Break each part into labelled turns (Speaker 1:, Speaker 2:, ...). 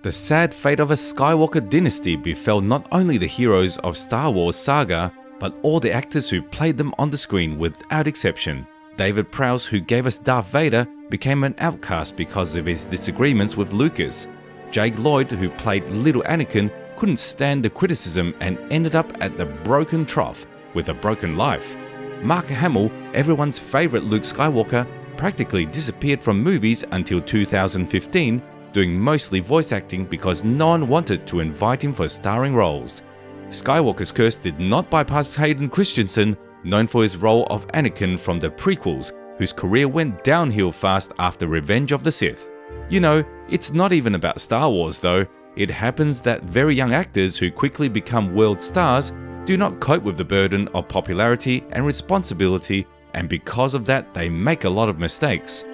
Speaker 1: The sad fate of a Skywalker dynasty befell not only the heroes of Star Wars saga, but all the actors who played them on the screen without exception. David Prowse, who gave us Darth Vader, became an outcast because of his disagreements with Lucas. Jake Lloyd, who played Little Anakin, couldn't stand the criticism and ended up at the broken trough with a broken life. Mark Hamill, everyone's favourite Luke Skywalker, practically disappeared from movies until 2015, doing mostly voice acting because no one wanted to invite him for starring roles. Skywalker's curse did not bypass Hayden Christensen, known for his role of Anakin from the prequels, whose career went downhill fast after Revenge of the Sith. You know, it's not even about Star Wars though. It happens that very young actors who quickly become world stars do not cope with the burden of popularity and responsibility, and because of that they make a lot of mistakes.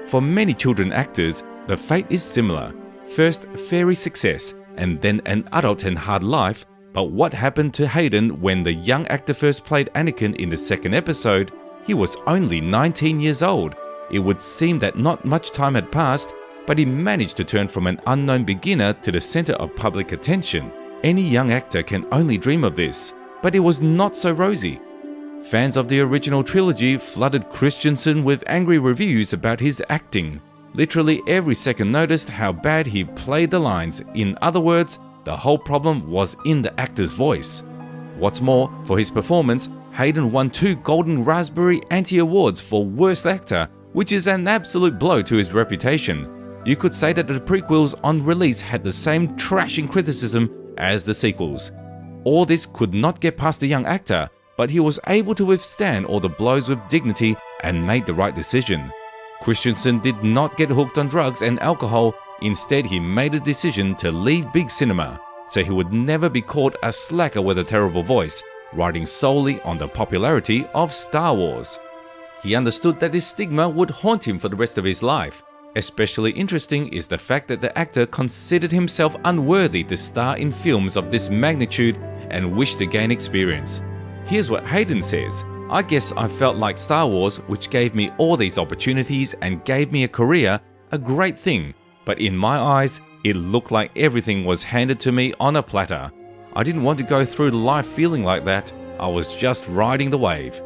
Speaker 1: For many children actors, the fate is similar. First, fairy success, and then an adult and hard life. But what happened to Hayden when the young actor first played Anakin in the second episode? He was only 19 years old. It would seem that not much time had passed, but he managed to turn from an unknown beginner to the center of public attention. Any young actor can only dream of this, but it was not so rosy. Fans of the original trilogy flooded Christensen with angry reviews about his acting. Literally every second noticed how bad he played the lines. In other words, the whole problem was in the actor's voice. What's more, for his performance, Hayden won 2 Golden Raspberry Anti Awards for Worst Actor, which is an absolute blow to his reputation. You could say that the prequels on release had the same trashing criticism as the sequels. All this could not get past the young actor, but he was able to withstand all the blows with dignity and made the right decision. Christensen did not get hooked on drugs and alcohol. Instead, he made a decision to leave big cinema, so he would never be called a slacker with a terrible voice, riding solely on the popularity of Star Wars. He understood that this stigma would haunt him for the rest of his life. Especially interesting is the fact that the actor considered himself unworthy to star in films of this magnitude and wished to gain experience. Here's what Hayden says: "I guess I felt like Star Wars, which gave me all these opportunities and gave me a career, a great thing. But in my eyes, it looked like everything was handed to me on a platter. I didn't want to go through life feeling like that. I was just riding the wave."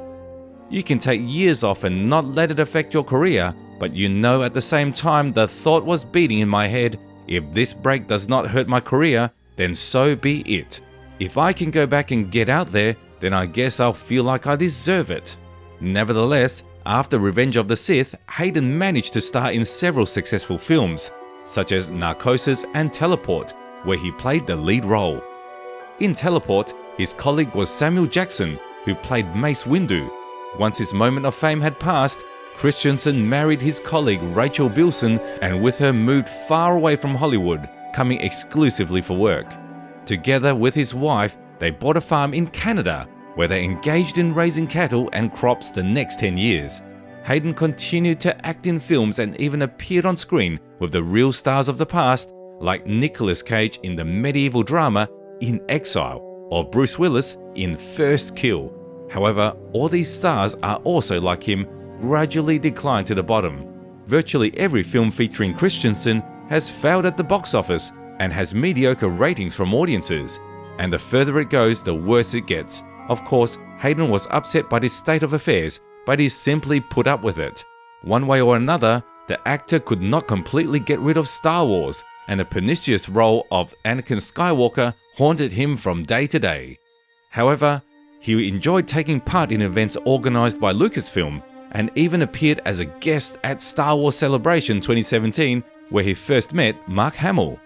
Speaker 1: You can take years off and not let it affect your career, but you know at the same time the thought was beating in my head, if this break does not hurt my career, then so be it. If I can go back and get out there, then I guess I'll feel like I deserve it. Nevertheless, after Revenge of the Sith, Hayden managed to star in several successful films, such as Narcosis and Teleport, where he played the lead role. In Teleport, his colleague was Samuel Jackson, who played Mace Windu. Once his moment of fame had passed, Christensen married his colleague Rachel Bilson and with her moved far away from Hollywood, coming exclusively for work. Together with his wife, they bought a farm in Canada, where they engaged in raising cattle and crops the next 10 years. Hayden continued to act in films and even appeared on screen with the real stars of the past, like Nicolas Cage in the medieval drama In Exile, or Bruce Willis in First Kill. However, all these stars are also like him, gradually declined to the bottom. Virtually every film featuring Christensen has failed at the box office and has mediocre ratings from audiences. And the further it goes, the worse it gets. Of course, Hayden was upset by this state of affairs, but he simply put up with it. One way or another, the actor could not completely get rid of Star Wars, and the pernicious role of Anakin Skywalker haunted him from day to day. However, he enjoyed taking part in events organized by Lucasfilm, and even appeared as a guest at Star Wars Celebration 2017, where he first met Mark Hamill.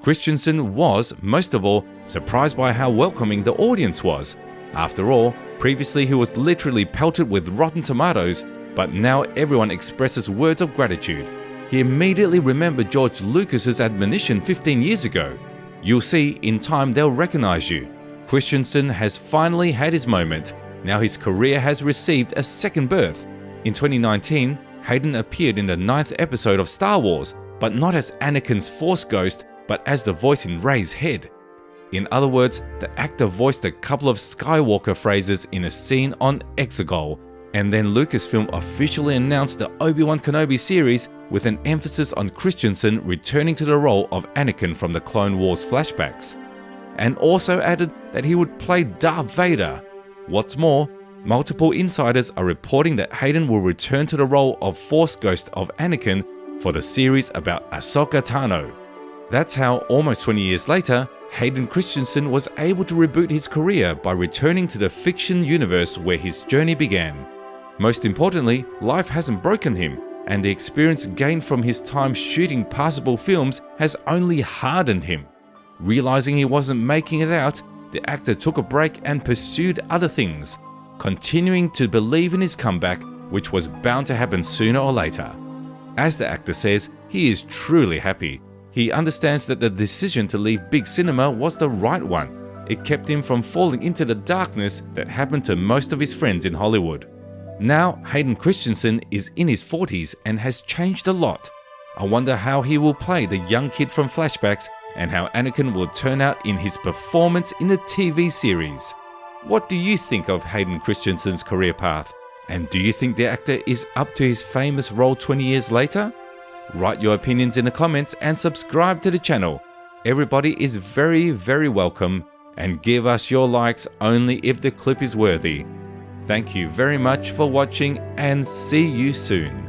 Speaker 1: Christensen was, most of all, surprised by how welcoming the audience was. After all, previously he was literally pelted with rotten tomatoes, but now everyone expresses words of gratitude. He immediately remembered George Lucas's admonition 15 years ago: "You'll see, in time they'll recognize you." Christensen has finally had his moment. Now his career has received a second birth. In 2019, Hayden appeared in the 9th episode of Star Wars, but not as Anakin's Force Ghost, but as the voice in Rey's head. In other words, the actor voiced a couple of Skywalker phrases in a scene on Exegol. And then Lucasfilm officially announced the Obi-Wan Kenobi series with an emphasis on Christensen returning to the role of Anakin from the Clone Wars flashbacks, and also added that he would play Darth Vader. What's more, multiple insiders are reporting that Hayden will return to the role of Force Ghost of Anakin for the series about Ahsoka Tano. That's how, almost 20 years later, Hayden Christensen was able to reboot his career by returning to the fiction universe where his journey began. Most importantly, life hasn't broken him, and the experience gained from his time shooting passable films has only hardened him. Realizing he wasn't making it out, the actor took a break and pursued other things, continuing to believe in his comeback, which was bound to happen sooner or later. As the actor says, he is truly happy. He understands that the decision to leave big cinema was the right one. It kept him from falling into the darkness that happened to most of his friends in Hollywood. Now, Hayden Christensen is in his 40s and has changed a lot. I wonder how he will play the young kid from flashbacks and how Anakin will turn out in his performance in the TV series. What do you think of Hayden Christensen's career path? And do you think the actor is up to his famous role 20 years later? Write your opinions in the comments and subscribe to the channel. Everybody is very welcome, and give us your likes only if the clip is worthy. Thank you very much for watching, and see you soon.